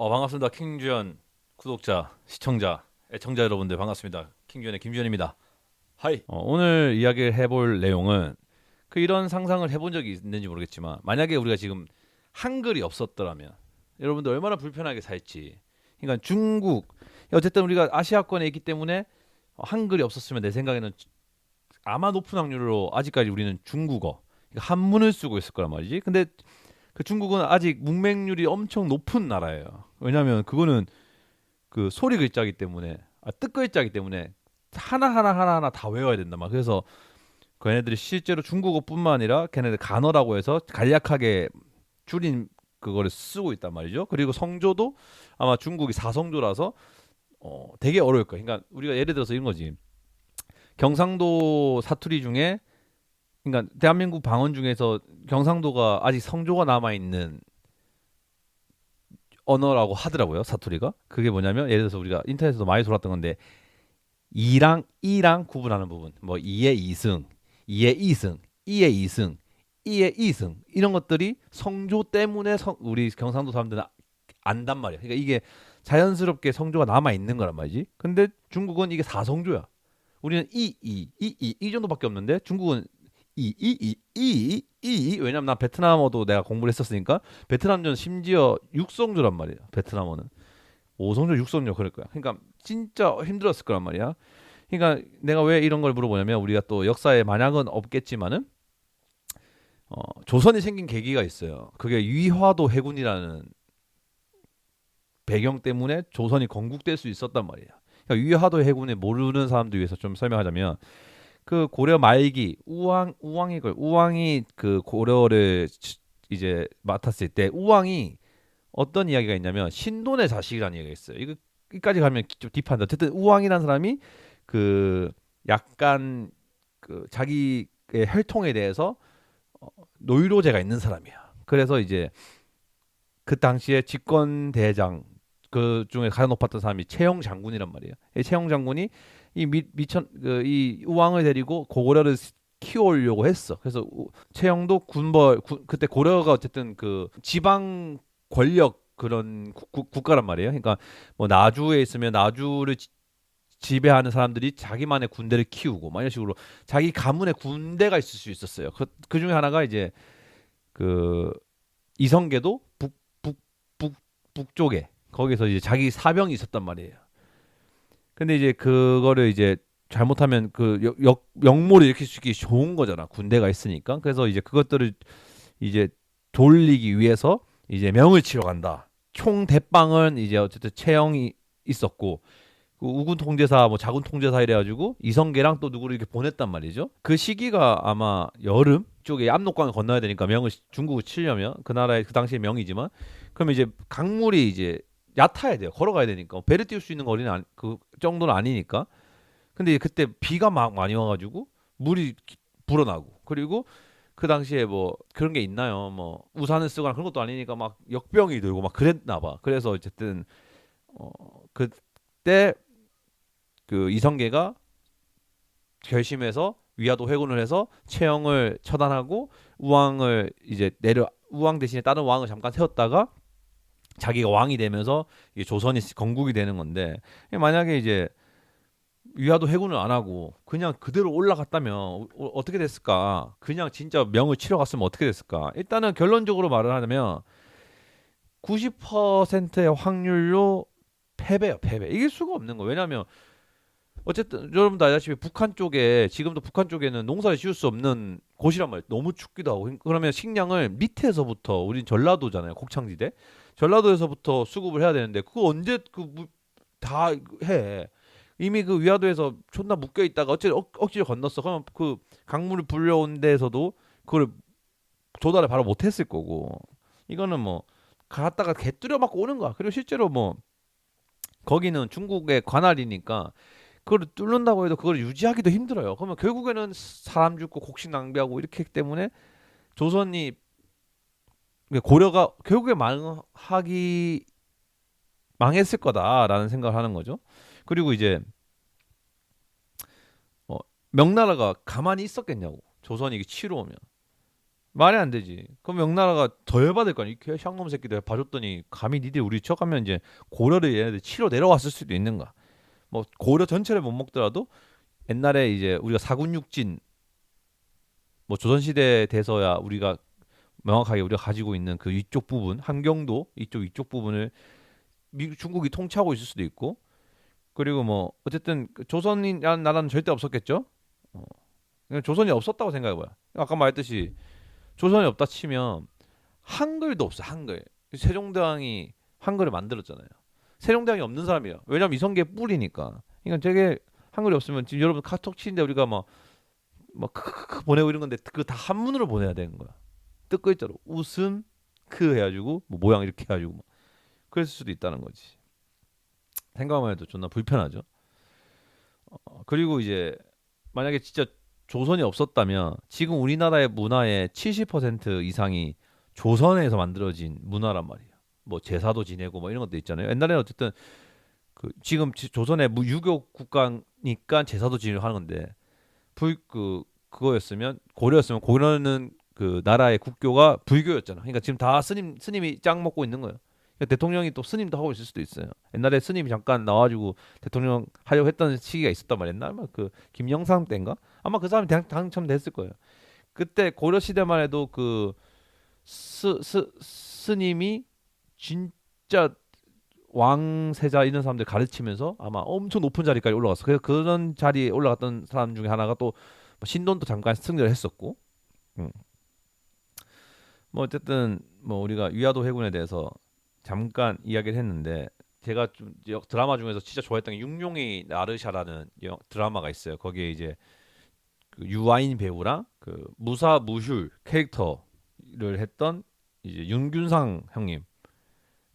반갑습니다. 킹주연 구독자, 시청자, 애청자 여러분들 반갑습니다. 킹주연의 김주연입니다. 하이. 오늘 이야기를 해볼 내용은 이런 상상을 해본 적이 있는지 모르겠지만 만약에 우리가 지금 한글이 없었더라면 여러분들 얼마나 불편하게 살지. 그러니까 중국 어쨌든 우리가 아시아권에 있기 때문에 한글이 없었으면 내 생각에는 아마 높은 확률로 아직까지 우리는 중국어 그러니까 한문을 쓰고 있을 거란 말이지. 근데 그 중국은 아직 문맹률이 엄청 높은 나라예요. 왜냐하면 그거는 그 소리 글자이기 때문에 뜻 글자이기 때문에 하나 다 외워야 된다 막. 그래서 그 얘네들이 실제로 중국어뿐만 아니라 걔네들 간어라고 해서 간략하게 줄인 그거를 쓰고 있단 말이죠. 그리고 성조도 아마 중국이 사성조라서 되게 어려울 거예요. 그러니까 우리가 예를 들어서 이런 거지. 경상도 사투리 중에 그러니까 대한민국 방언 중에서 경상도가 아직 성조가 남아 있는 언어라고 하더라고요. 사투리가. 그게 뭐냐면 예를 들어서 우리가 인터넷에서 많이 돌았던 건데 이랑 이랑 구분하는 부분. 뭐 이의 이승, 이의 이승, 이의 이승, 이의 이승 이런 것들이 성조 때문에 우리 경상도 사람들은 안단 말이야. 그러니까 이게 자연스럽게 성조가 남아 있는 거란 말이지. 근데 중국은 이게 사성조야. 우리는 이 정도밖에 없는데 중국은 왜냐면 난 베트남어도 내가 공부를 했었으니까 베트남전 심지어 육성조란 말이야. 베트남어는 5성조 6성조 그럴 거야. 그러니까 진짜 힘들었을 거란 말이야. 그러니까 내가 왜 이런 걸 물어보냐면 우리가 또 역사에 만약은 없겠지만은 조선이 생긴 계기가 있어요. 그게 위화도 해군이라는 배경 때문에 조선이 건국될 수 있었단 말이야. 그러니까 위화도 해군을 모르는 사람들 위해서 좀 설명하자면 그 고려 말기 우왕이 그 고려를 이제 맡았을 때 우왕이 어떤 이야기가 있냐면 신돈의 자식이라는 얘기가 있어요. 이까지 가면 좀 딥한데 어쨌든 우왕이라는 사람이 그 약간 그 자기의 혈통에 대해서 노이로제가 있는 사람이야. 그래서 이제 그 당시에 집권 대장 그 중에 가장 높았던 사람이 최영 장군이란 말이에요. 이 최영 장군이 이 미천 이 우왕을 데리고 고구려를 키워오려고 했어. 그래서 최영도 그때 고려가 어쨌든 그 지방 권력 그런 국가란 말이에요. 그러니까 뭐 나주에 있으면 나주를 지배하는 사람들이 자기만의 군대를 키우고 막 이런 식으로 자기 가문의 군대가 있을 수 있었어요. 그 중에 하나가 이제 그 이성계도 북쪽에 거기서 이제 자기 사병이 있었단 말이에요. 근데 이제 그거를 이제 잘못하면 그 역모를 일으키기 좋은 거잖아. 군대가 있으니까. 그래서 이제 그것들을 이제 돌리기 위해서 이제 명을 치러 간다. 총 대빵은 이제 어쨌든 채영이 있었고 그 우군 통제사 뭐 자군 통제사 이래가지고 이성계랑 또 누구를 이렇게 보냈단 말이죠. 그 시기가 아마 여름 쪽에 압록강을 건너야 되니까 명을 중국을 치려면 그 나라의 그 당시의 명이지만 그러면 이제 강물이 이제 얕아야 돼요. 걸어가야 되니까 배를 띄울 수 있는 거리는 그 정도는 아니니까. 근데 그때 비가 막 많이 와가지고 물이 불어나고 그리고 그 당시에 뭐 그런 게 있나요? 뭐 우산을 쓰거나 그런 것도 아니니까 막 역병이 들고 막 그랬나 봐. 그래서 어쨌든 그때 그 이성계가 결심해서 위화도 회군을 해서 최영을 처단하고 우왕을 이제 우왕 대신에 다른 왕을 잠깐 세웠다가 자기가 왕이 되면서 이게 조선이 건국이 되는 건데 만약에 이제 위화도 해군을 안 하고 그냥 그대로 올라갔다면 어떻게 됐을까? 그냥 진짜 명을 치러 갔으면 어떻게 됐을까? 일단은 결론적으로 말을 하자면 90%의 확률로 패배요, 패배. 이길 수가 없는 거. 왜냐하면 어쨌든 여러분도 알다시피 북한 쪽에 지금도 북한 쪽에는 농사를 지을 수 없는 곳이란 말이에요. 너무 춥기도 하고 그러면 식량을 밑에서부터 우린 전라도잖아요. 곡창지대. 전라도에서부터 수급을 해야 되는데 그거 언제 다 해. 이미 그 위화도에서 존나 묶여 있다가 억지로 건넜어. 그러면 그 강물을 불려온 데에서도 그걸 조달을 바로 못했을 거고 이거는 뭐 갔다가 개뚜려 맞고 오는 거야. 그리고 실제로 뭐 거기는 중국의 관할이니까 그걸 뚫는다고 해도 그걸 유지하기도 힘들어요. 그러면 결국에는 사람 죽고 곡식 낭비하고 이렇게 했기 때문에 조선이 고려가 결국에 망했을 거다라는 생각을 하는 거죠. 그리고 이제 어, 명나라가 가만히 있었겠냐고. 조선이 치러 오면 말이 안 되지. 그럼 명나라가 더 열받을 거 아니야. 이 샹놈 새끼들 봐줬더니 감히 니들 우리 척하면 이제 고려를 얘네들 치러 내려왔을 수도 있는 거야. 뭐 고려 전체를 못 먹더라도 옛날에 이제 우리가 사군육진 뭐 조선시대에 돼서야 우리가 명확하게 우리가 가지고 있는 그 위쪽 부분 함경도 이쪽 위쪽 부분을 중국이 통치하고 있을 수도 있고 그리고 뭐 어쨌든 그 조선이라는 나라는 절대 없었겠죠. 어. 그냥 조선이 없었다고 생각해봐요. 아까 말했듯이 조선이 없다 치면 한글도 없어 한글. 세종대왕이 한글을 만들었잖아요. 세종대왕이 없는 사람이야. 왜냐면 이성계 뿌리니까. 그러니까 되게 한글이 없으면 지금 여러분 카톡 치는데 우리가 막 크크크 보내고 이런 건데 그거 다 한문으로 보내야 되는 거야. 뜻글자로 웃음 크 해가지고 뭐 모양 이렇게 해가지고 뭐 그랬을 수도 있다는 거지. 생각만 해도 존나 불편하죠. 그리고 이제 만약에 진짜 조선이 없었다면 지금 우리나라의 문화의 70% 이상이 조선에서 만들어진 문화란 말이에요. 뭐 제사도 지내고 뭐 이런 것도 있잖아요. 옛날에는 어쨌든 그 지금 조선의 유교 국가니까 제사도 지내고 하는 건데 그거였으면 고려였으면 고려는 그 나라의 국교가 불교였잖아. 그러니까 지금 다 스님이 짱 먹고 있는 거예요. 그러니까 대통령이 또 스님도 하고 있을 수도 있어요. 옛날에 스님이 잠깐 나와가지고 대통령 하려고 했던 시기가 있었단 말이야. 옛날 그 김영삼 때인가? 아마 그 사람이 당첨됐을 거예요. 그때 고려 시대만 해도 그 스님이 진짜 왕세자 이런 사람들 가르치면서 아마 엄청 높은 자리까지 올라갔어. 그래서 그런 자리에 올라갔던 사람 중에 하나가 또 신돈도 잠깐 승려를 했었고, 음. 뭐 어쨌든 뭐 우리가 위화도 해군에 대해서 잠깐 이야기를 했는데 제가 좀 드라마 중에서 진짜 좋아했던 게 육룡이 나르샤라는 드라마가 있어요. 거기에 이제 그 유아인 배우랑 그 무사무슐 캐릭터를 했던 이제 윤균상 형님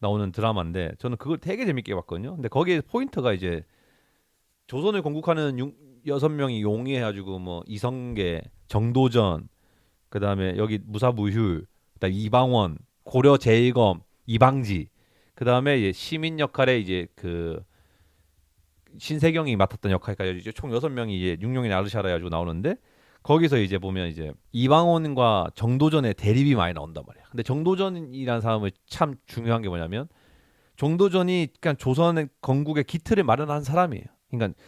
나오는 드라마인데 저는 그걸 되게 재밌게 봤거든요. 근데 거기에 포인트가 이제 조선을 건국하는 6명이 용이해가지고 뭐 이성계, 정도전, 그 다음에 여기 무사무휴, 그다음 이방원, 고려 제일검, 이방지, 그 다음에 이제 시민 역할에 이제 그 신세경이 맡았던 역할까지 이제 총 6명이 이제 육룡이 나르샤라 해가지고 나오는데 거기서 이제 보면 이제 이방원과 정도전의 대립이 많이 나온단 말이야. 근데 정도전이라는 사람은 참 중요한 게 뭐냐면 정도전이 그냥 조선의 건국의 기틀을 마련한 사람이에요. 그러니까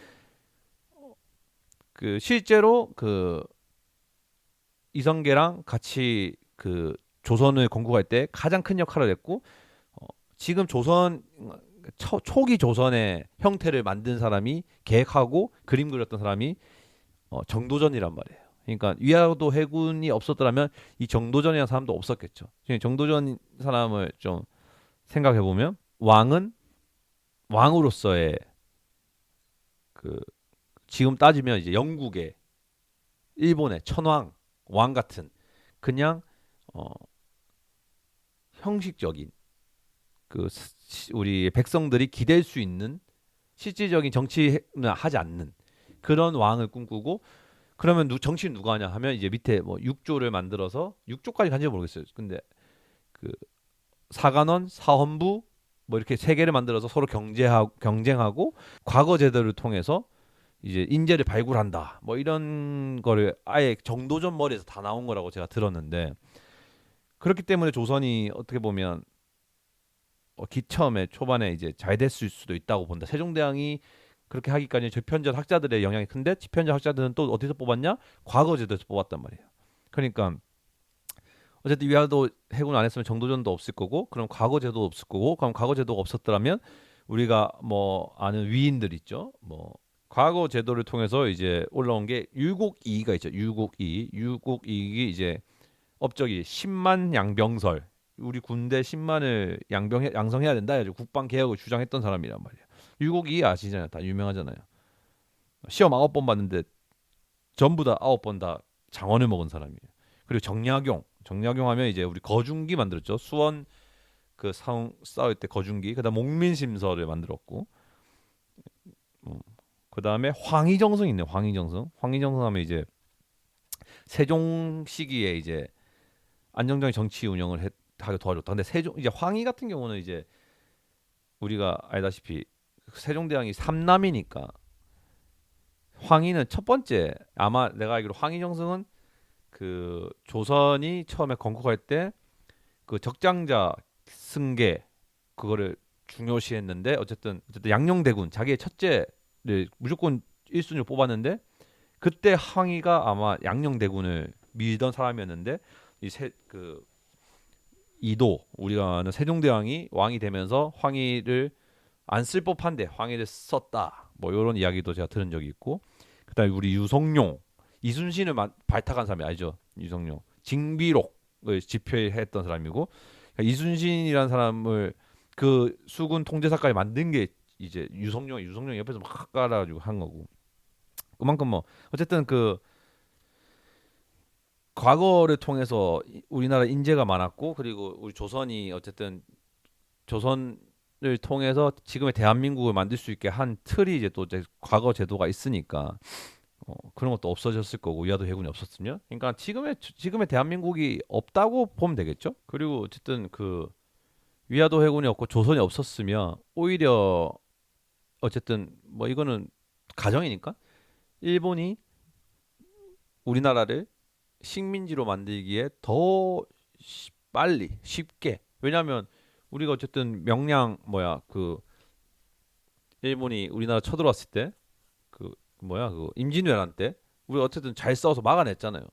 그 실제로 그 이성계랑 같이 그 조선을 건국할 때 가장 큰 역할을 했고 지금 조선 초기 조선의 형태를 만든 사람이 계획하고 그림 그렸던 사람이 정도전이란 말이에요. 그러니까 위화도 해군이 없었더라면 이 정도전이라는 사람도 없었겠죠. 정도전 사람을 좀 생각해 보면 왕은 왕으로서의 그 지금 따지면 이제 영국의 일본의 천황 왕 같은 그냥 어, 형식적인 그 우리 백성들이 기댈 수 있는 실질적인 정치는 하지 않는 그런 왕을 꿈꾸고 그러면 정치는 누가 하냐 하면 이제 밑에 뭐 육조를 만들어서 육조까지 간지 모르겠어요. 근데 그 사관원, 사헌부 뭐 이렇게 세 개를 만들어서 서로 경쟁하고 과거 제도를 통해서 이제 인재를 발굴한다. 뭐 이런 거를 아예 정도전 머리에서 다 나온 거라고 제가 들었는데 그렇기 때문에 조선이 어떻게 보면 처음에 초반에 이제 잘 됐을 수도 있다고 본다. 세종대왕이 그렇게 하기까지 저편전 학자들의 영향이 큰데 지편전 학자들은 또 어디서 뽑았냐? 과거 제도에서 뽑았단 말이에요. 그러니까 어쨌든 위화도 해군 안 했으면 정도전도 없을 거고 그럼 과거 제도 없을 거고 그럼 과거 제도가 없었더라면 우리가 뭐 아는 위인들 있죠. 뭐 과거 제도를 통해서 이제 올라온 게 유곡이가 있죠. 유곡이 이제 업적이 10만 양병설 우리 군대 10만을 양성해야 된다 해가지고 국방 개혁을 주장했던 사람이란 말이에요. 유곡이 아시잖아요. 다 유명하잖아요. 시험 9번 봤는데 전부 다 9번 다 장원을 먹은 사람이에요. 그리고 정약용 하면 이제 우리 거중기 만들었죠. 수원 그 싸울 때 거중기. 그다음 목민심서를 만들었고. 그다음에 황희정성 있네. 황희정성 하면 이제 세종 시기에 이제 안정적인 정치 운영을 하게 도와줬다. 근데 세종 이제 황희 같은 경우는 이제 우리가 알다시피 세종대왕이 삼남이니까 황희는 첫 번째 아마 내가 알기로 황희정성은 그 조선이 처음에 건국할 때 그 적장자 승계 그거를 중요시했는데 어쨌든 양녕대군 자기의 첫째를 무조건 1순위로 뽑았는데 그때 항의가 아마 양녕대군을 밀던 사람이었는데 이세그 이도 우리가 아는 세종대왕이 왕이 되면서 황희를 안 쓸 법한데 황희를 썼다. 뭐 이런 이야기도 제가 들은 적이 있고 그다음에 우리 유성룡 이순신을 발탁한 사람이 알죠? 유성룡 징비록을 집필했던 사람이고 그러니까 이순신이라는 사람을 그 수군 통제사까지 만든 게 이제 유성룡 옆에서 막 깔아가지고 한 거고 그만큼 뭐 어쨌든 그 과거를 통해서 우리나라 인재가 많았고 그리고 우리 조선이 어쨌든 조선을 통해서 지금의 대한민국을 만들 수 있게 한 틀이 이제 또 이제 과거 제도가 있으니까 그런 것도 없어졌을 거고 위화도 해군이 없었으면 그러니까 지금의 대한민국이 없다고 보면 되겠죠. 그리고 어쨌든 그 위화도 해군이 없고 조선이 없었으면 오히려 어쨌든 뭐 이거는 가정이니까 일본이 우리나라를 식민지로 만들기에 더 빨리 쉽게 왜냐하면 우리가 어쨌든 명량 뭐야 그 일본이 우리나라 쳐들어왔을 때 그 뭐야 그 임진왜란 때 우리가 어쨌든 잘 싸워서 막아냈잖아요.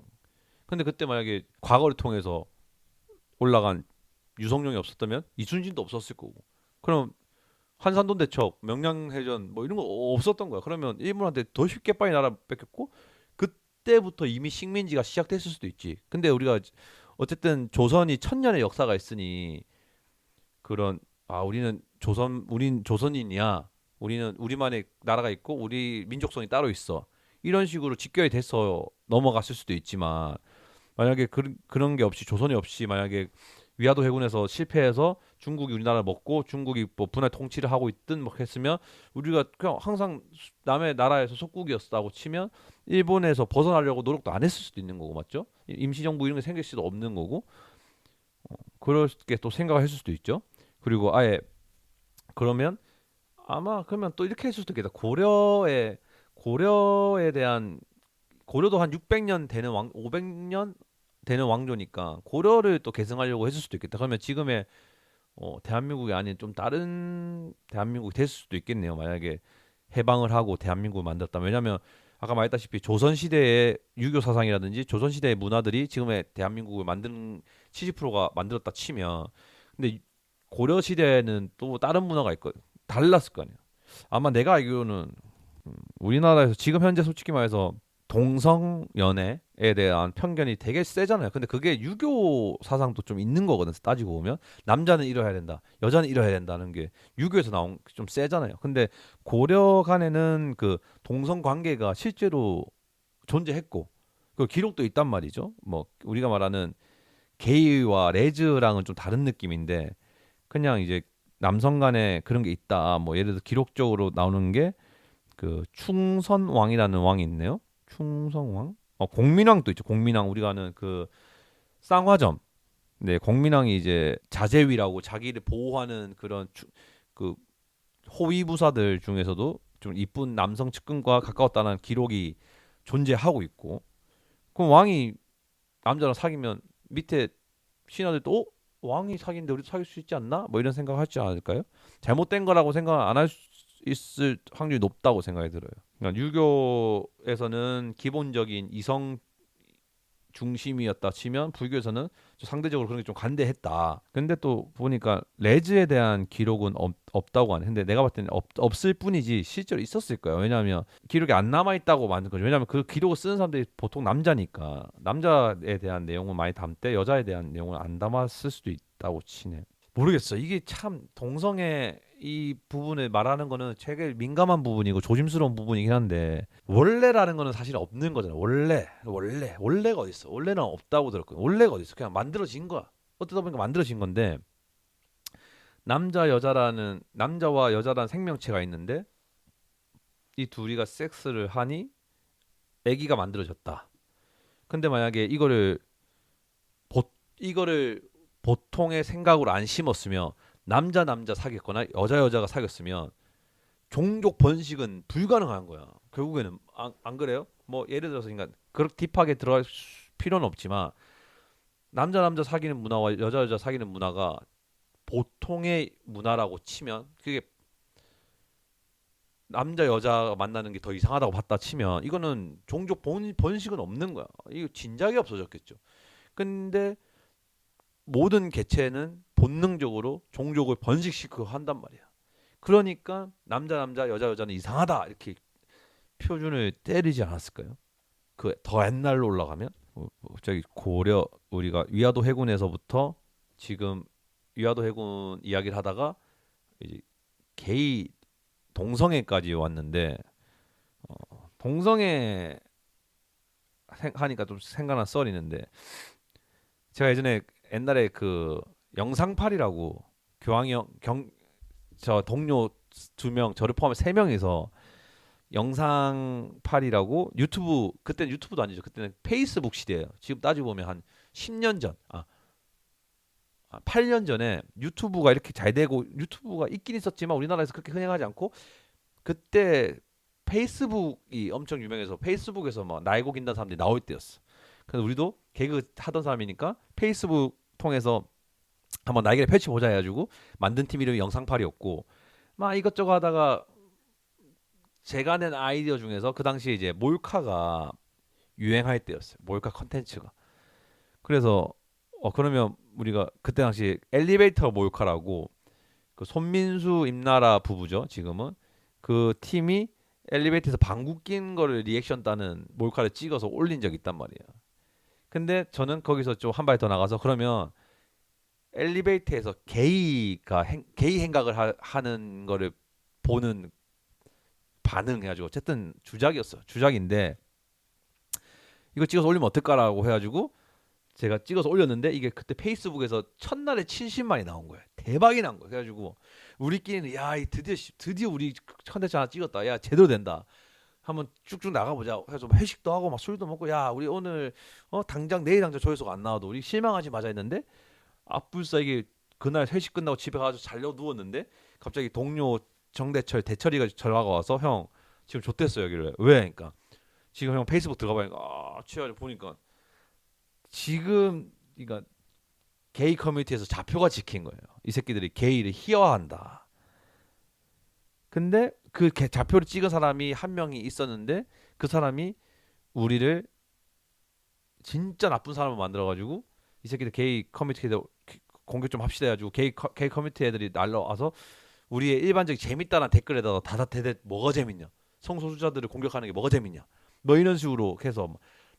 근데 그때 만약에 과거를 통해서 올라간 유성룡이 없었다면 이순신도 없었을 거고 그럼 한산돈 대첩, 명량해전 뭐 이런 거 없었던 거야. 그러면 일본한테 더 쉽게 빨리 나라 뺏겼고 그때부터 이미 식민지가 시작됐을 수도 있지. 근데 우리가 어쨌든 조선이 1000년의 역사가 있으니 그런 우린 조선인이야. 우리는 우리만의 나라가 있고 우리 민족성이 따로 있어. 이런 식으로 직결이 돼서 넘어갔을 수도 있지만 만약에 그런 게 없이 조선이 없이 만약에 위화도 해군에서 실패해서 중국이 우리나라를 먹고 중국이 뭐 분할 통치를 하고 있든 뭐 했으면 우리가 그냥 항상 남의 나라에서 속국이었다고 치면 일본에서 벗어나려고 노력도 안 했을 수도 있는 거고 맞죠? 임시정부 이런 게 생길 수도 없는 거고 그렇게 또 생각을 했을 수도 있죠. 그리고 아예 그러면 아마 그러면 또 이렇게 했을 수도 있겠다. 고려에 대한 고려도 한 600년 되는 500년 되는 왕조니까 고려를 또 계승하려고 했을 수도 있겠다. 그러면 지금의 대한민국이 아닌 좀 다른 대한민국이 됐을 수도 있겠네요. 만약에 해방을 하고 대한민국을 만들었다면 왜냐하면 아까 말했다시피 조선 시대의 유교 사상이라든지 조선 시대의 문화들이 지금의 대한민국을 만드는 70%가 만들었다 치면 근데 고려 시대에는 또 다른 문화가 있거든. 달랐을 거 아니야. 아마 내가 알기로는 우리나라에서 지금 현재 솔직히 말해서 동성 연애에 대한 편견이 되게 세잖아요. 근데 그게 유교 사상도 좀 있는 거거든. 따지고 보면 남자는 이뤄야 된다, 여자는 이뤄야 된다는 게 유교에서 나온 좀 세잖아요. 근데 고려 간에는 그 동성 관계가 실제로 존재했고 그 기록도 있단 말이죠. 뭐 우리가 말하는 게이와 레즈랑은 좀 다른 느낌인데 그냥 이제 남성 간에 그런 게 있다. 뭐 예를 들어 기록적으로 나오는 게 그 충선왕이라는 왕이 있네요. 충성왕? 공민왕도 있죠. 공민왕 우리가 아는 그 쌍화점. 네, 공민왕이 이제 자제위라고 자기를 보호하는 그런 그 호위부사들 중에서도 좀 이쁜 남성 측근과 가까웠다는 기록이 존재하고 있고, 그럼 왕이 남자랑 사귀면 밑에 신하들도 왕이 사귀는데 우리도 사귈 수 있지 않나? 뭐 이런 생각 하지 않을까요? 잘못된 거라고 생각 안 할 수 있을 확률이 높다고 생각이 들어요. 그러니까 유교에서는 기본적인 이성 중심이었다 치면 불교에서는 상대적으로 그런 게 좀 간대했다. 근데 또 보니까 레즈에 대한 기록은 없다고 하네. 근데 내가 봤을 때는 없을 뿐이지 실제로 있었을 거예요. 왜냐하면 기록이 안 남아 있다고 만든 거죠. 왜냐하면 그 기록을 쓰는 사람들이 보통 남자니까 남자에 대한 내용은 많이 담되 여자에 대한 내용을 안 담았을 수도 있다고 치네. 모르겠어. 이게 참 동성애 이 부분을 말하는 거는 되게 민감한 부분이고 조심스러운 부분이긴 한데 원래라는 거는 사실 없는 거잖아. 원래가 어디 있어? 원래는 없다고 들었거든. 원래가 어디 있어? 그냥 만들어진 거야. 어쩌다 보니까 만들어진 건데 남자와 여자라는 생명체가 있는데 이 둘이가 섹스를 하니 아기가 만들어졌다. 근데 만약에 이거를 보통의 생각으로 안 심었으면 남자 사귀었거나 여자가 사귀었으면 종족 번식은 불가능한 거야. 결국에는 안 그래요? 뭐 예를 들어서 그러니까 그렇게 딥하게 들어갈 필요는 없지만 남자 남자 사귀는 문화와 여자 여자 사귀는 문화가 보통의 문화라고 치면 그게 남자 여자가 만나는 게 더 이상하다고 봤다 치면 이거는 종족 번식은 없는 거야. 이거 진작에 없어졌겠죠. 근데 모든 개체는 본능적으로 종족을 번식시키고 한단 말이야. 그러니까 남자 남자 여자 여자는 이상하다 이렇게 표준을 때리지 않았을까요? 그 더 옛날로 올라가면 갑자기 고려 우리가 위화도 해군에서부터 지금 위화도 해군 이야기를 하다가 이제 게이 동성애까지 왔는데 동성애 하니까 좀 생각난 썰이 있는데 제가 예전에 옛날에 그 영상팔이라고 교황형 저 동료 2명 저를 포함해 3명이서 영상팔이라고 유튜브 그때는 유튜브도 아니죠. 그때는 페이스북 시대예요. 지금 따지고 보면 한 10년 전, 8년 전에 유튜브가 이렇게 잘 되고 유튜브가 있긴 있었지만 우리나라에서 그렇게 흔행하지 않고 그때 페이스북이 엄청 유명해서 페이스북에서 막 날고 긴다는 사람들이 나올 때였어. 그래서 우리도 개그 하던 사람이니까 페이스북 통해서 한번 날개를 펼쳐보자 해가지고 만든 팀 이름이 영상팔이었고 막 이것저것 하다가 제가 낸 아이디어 중에서 그 당시에 이제 몰카가 유행할 때였어요. 몰카 컨텐츠가. 그래서 그러면 우리가 그때 당시 엘리베이터 몰카라고 그 손민수 임나라 부부죠. 지금은 그 팀이 엘리베이터에서 방구 낀 거를 리액션 따는 몰카를 찍어서 올린 적이 있단 말이에요. 근데 저는 거기서 좀 한 발 더 나가서 그러면 엘리베이터에서 게이 행각을 하는 거를 보는 반응 해가지고 어쨌든 주작이었어. 주작인데 이거 찍어서 올리면 어떨까라고 해가지고 제가 찍어서 올렸는데 이게 그때 페이스북에서 첫날에 70만이 나온 거예요. 대박이 난 거예요. 그래가지고 우리끼리는 야, 드디어 우리 컨텐츠 하나 찍었다. 야, 제대로 된다. 한번 쭉쭉 나가보자. 해서 회식도 하고 막 술도 먹고 야, 우리 오늘 당장 내일 당장 조회수가 안 나와도 우리 실망하지 마자 했는데 앞불사 이게 그날 회식 끝나고 집에 가서 잘려 누웠는데 갑자기 동료 정대철 대철이가 전화가 와서 형 지금 좆됐어 여기를 왜? 그러니까 지금 형 페이스북 들어가 보니까 취해가지고 보니까 지금 그러니까 게이 커뮤니티에서 좌표가 찍힌 거예요. 이 새끼들이 게이를 희화한다. 근데 그 좌표를 찍은 사람이 한 명이 있었는데 그 사람이 우리를 진짜 나쁜 사람을 만들어가지고 이 새끼들 게이 커뮤니티에 공격 좀 합시다 해가지고 게이 커뮤니티 애들이 날라와서 우리의 일반적인 재밌다는 댓글에다가 다다대대 뭐가 재밌냐 성소수자들을 공격하는 게 뭐가 재밌냐 뭐 이런 식으로 해서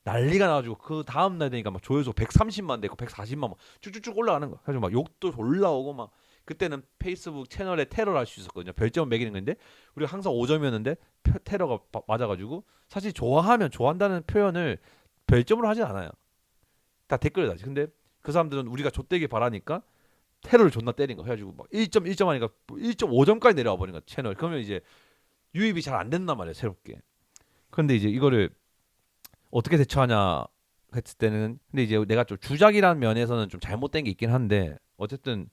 난리가 나가지고 그 다음 날 되니까 막 조회수 130만 되고 140만 막 쭉쭉쭉 올라가는 거야. 그래서 막 욕도 올라오고 막 그때는 페이스북 채널에 테러를 할 수 있었거든요. 별점을 매기는 건데 우리가 항상 5점이었는데 테러가 맞아가지고 사실 좋아한다는 표현을 별점으로 하진 않아요. 다 댓글에 다지. 근데 그 사람들은 우리가 좆되길 바라니까 테러를 존나 때린 거 해가지고 막 1점 하니까 1.5점까지 내려와 버린 거야 채널. 그러면 이제 유입이 잘 안 된단 말이야 새롭게. 그런데 이제 이거를 어떻게 대처하냐 했을 때는 근데 이제 내가 좀 주작이라는 면에서는 좀 잘못된 게 있긴 한데 어쨌든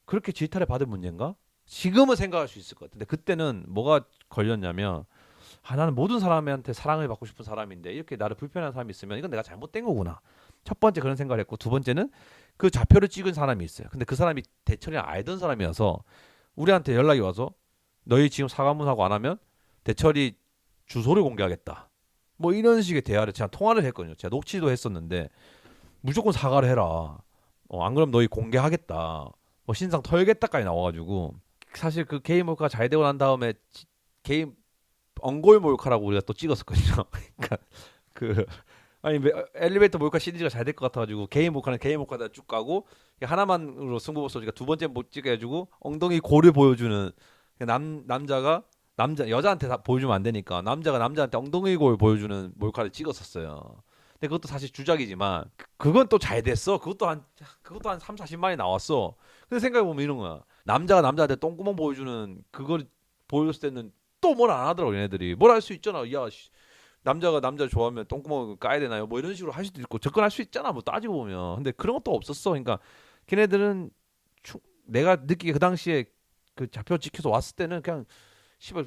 그렇게 질타를 받은 문제인가? 지금은 생각할 수 있을 것 같은데 그때는 뭐가 걸렸냐면 나는 모든 사람한테 사랑을 받고 싶은 사람인데 이렇게 나를 불편한 사람이 있으면 이건 내가 잘못된 거구나. 첫 번째 그런 생각을 했고 두 번째는 그 좌표를 찍은 사람이 있어요. 근데 그 사람이 대철이랑 알던 사람이어서 우리한테 연락이 와서 너희 지금 사과문하고 안 하면 대철이 주소를 공개하겠다. 뭐 이런 식의 대화를 제가 통화를 했거든요. 제가 녹취도 했었는데 무조건 사과를 해라. 안 그러면 너희 공개하겠다. 뭐 신상 털겠다까지 나와가지고 사실 그 게임 몰카가 잘 되고 난 다음에 게임 엉골 몰카라고 우리가 또 찍었었거든요. 그러니까 그 아니 엘리베이터 몰카 시리즈가 잘 될 것 같아가지고 게임 몰카는 게임 몰카다 쭉 가고 하나만으로 승부보소니까 두 번째 못 찍게 해가지고 엉덩이 골을 보여주는 남자가 여자한테 다 보여주면 안 되니까 남자가 남자한테 엉덩이 골 보여주는 몰카를 찍었었어요. 근데 그것도 사실 주작이지만 그건 또 잘 됐어. 그것도 한 3, 40만이 나왔어. 근데 생각해 보면 이런 거야. 남자가 남자한테 똥구멍 보여주는 그걸 보여줬을 때는 또 뭘 안 하더라고 얘네들이. 뭘 할 수 있잖아. 야 남자가 남자 좋아하면 똥구멍 까야 되나요? 뭐 이런 식으로 할 수도 있고 접근할 수 있잖아. 뭐 따지고 보면. 근데 그런 것도 없었어. 그러니까 걔네들은 내가 느끼기에 그 당시에 그 잡혀 지켜서 왔을 때는 그냥 씨발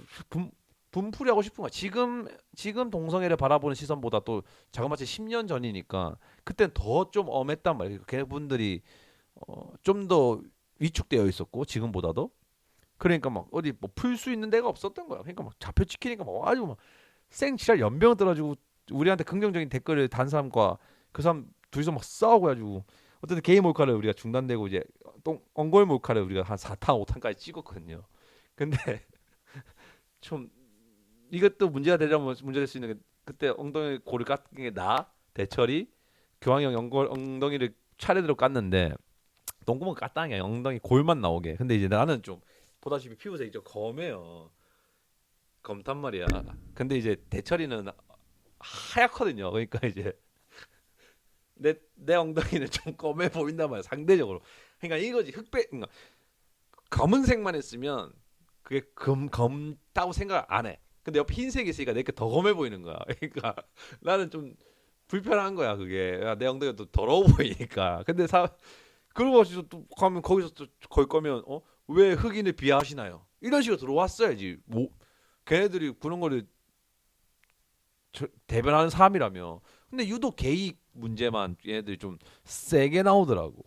분풀이 하고 싶은 거야. 지금 동성애를 바라보는 시선보다 또 자그마치 10년 전이니까 그땐 더 좀 엄했단 말이에요. 걔분들이 좀 더 위축되어 있었고 지금보다도 그러니까 막 어디 뭐 풀 수 있는 데가 없었던 거야. 그러니까 막 잡혀 찍히니까 막 아주 막 생지랄 연병 떨어지고 우리한테 긍정적인 댓글을 단 사람과 그 사람 둘이서 막 싸우고 해가지고 어쨌든 게이 몰카를 우리가 중단되고 이제 똥 엉골 몰카를 우리가 한 4탄 5탄까지 찍었거든요. 근데 좀 이것도 문제가 되려면 문제될 수 있는 게 그때 엉덩이 골을 깎은 게 나 대철이 교황형 연골 엉덩이를 차례대로 깠는데 똥구멍 깠다는 게 아니라 엉덩이 골만 나오게. 근데 이제 나는 좀 보다시피 피부색이 좀 검해요. 검단 말이야. 근데 이제 대철이는 하얗거든요. 그러니까 이제 내 엉덩이는 좀 검해 보인단 말이야. 상대적으로. 그러니까 이거지 흑백. 그러니까 검은색만 했으면 그게 검다고 생각 안 해. 근데 옆에 흰색이 있으니까 내게 더 검해 보이는 거야. 그러니까 나는 좀 불편한 거야. 그게 야, 내 엉덩이가 또 더러워 보이니까. 근데 그러고 또 가면 거기서 또 걸 거면 왜 흑인을 비하하시나요? 이런 식으로 들어왔어야지. 뭐 걔네들이 그런 거를 대변하는 사람이라며. 근데 유독 게이 문제만 얘네들이 좀 세게 나오더라고.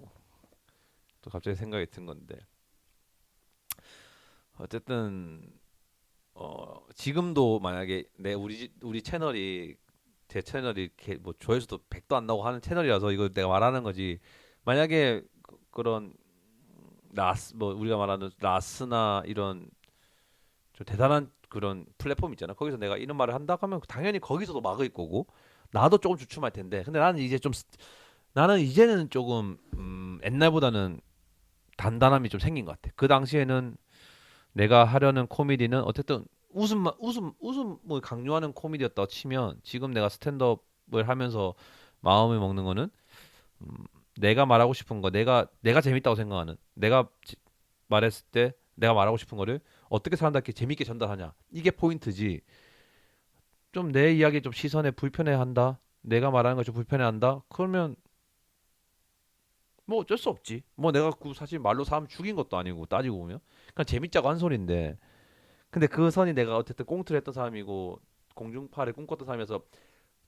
또 갑자기 생각이 든 건데. 어쨌든 지금도 만약에 우리 채널이 제 채널이 이렇게 뭐 조회수도 100도 안 나오고 하는 채널이라서 이거 내가 말하는 거지. 만약에 그런 라스 뭐 우리가 말하는 라스나 이런 좀 대단한 그런 플랫폼 있잖아. 거기서 내가 이런 말을 한다 하면 당연히 거기서도 막을 거고 나도 조금 주춤할 텐데. 근데 나는 이제는 조금 옛날보다는 단단함이 좀 생긴 것 같아. 그 당시에는 내가 하려는 코미디는 어쨌든 웃음을 강요하는 코미디였다고 치면 지금 내가 스탠드업을 하면서 마음을 먹는 거는 음, 내가 말하고 싶은 거 내가 재밌다고 생각하는 말했을 때 내가 말하고 싶은 거를 어떻게 사람들께 재밌게 전달하냐 이게 포인트지. 좀 내 이야기 좀 시선에 불편해한다. 내가 말하는 거 좀 불편해한다. 그러면 뭐 어쩔 수 없지. 뭐 내가 그 사실 말로 사람 죽인 것도 아니고 따지고 보면 그냥 재밌자고 한 소린데. 근데 그 선이 내가 어쨌든 꽁트를 했던 사람이고 공중파를 꿈꿨던 사람이어서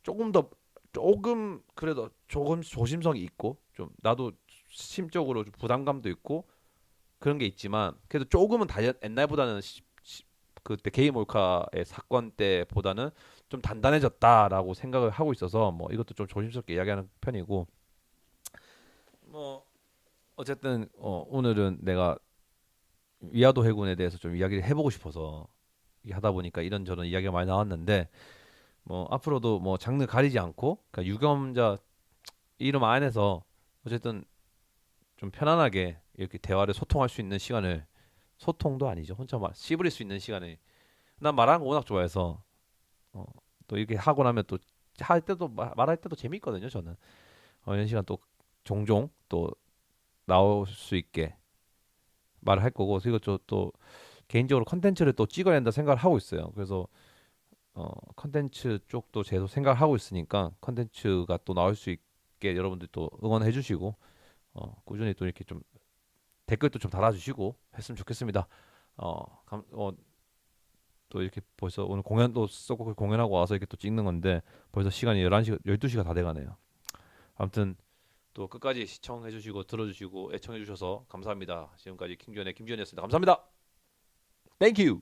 조금 더 조금 그래도 조금 조심성이 있고 좀 나도 심적으로 좀 부담감도 있고 그런 게 있지만 그래도 조금은 옛날보다는 그때 게이 몰카의 사건 때보다는 좀 단단해졌다라고 생각을 하고 있어서 뭐 이것도 좀 조심스럽게 이야기하는 편이고 뭐 어쨌든 오늘은 내가 위화도 해군에 대해서 좀 이야기를 해보고 싶어서 하다 보니까 이런저런 이야기가 많이 나왔는데 뭐 앞으로도 뭐 장르 가리지 않고 그러니까 유경험자 이름 안에서 어쨌든 좀 편안하게 이렇게 대화를 소통할 수 있는 시간을 소통도 아니죠 혼자 말 씨부릴 수 있는 시간을 난 말하는 거 워낙 좋아해서 어, 또 이렇게 하고 나면 또 할 때도 말할 때도 재밌거든요 저는 이런 시간 또 종종 또 나올 수 있게 말을 할 거고 그리고 또 개인적으로 컨텐츠를 또 찍어야 된다 생각을 하고 있어요 그래서 컨텐츠 쪽도 계속 생각을 하고 있으니까 컨텐츠가 또 나올 수 있게 여러분들 또 응원해 주시고 꾸준히 또 이렇게 좀 댓글도 좀 달아주시고 했으면 좋겠습니다. 또 이렇게 벌써 오늘 공연도 썩고 공연하고 와서 이렇게 또 찍는 건데 벌써 시간이 11시, 12시가 다 돼가네요. 아무튼 또 끝까지 시청해 주시고 들어주시고 애청해 주셔서 감사합니다. 지금까지 킹존의 김지현이었습니다. 감사합니다. 땡큐.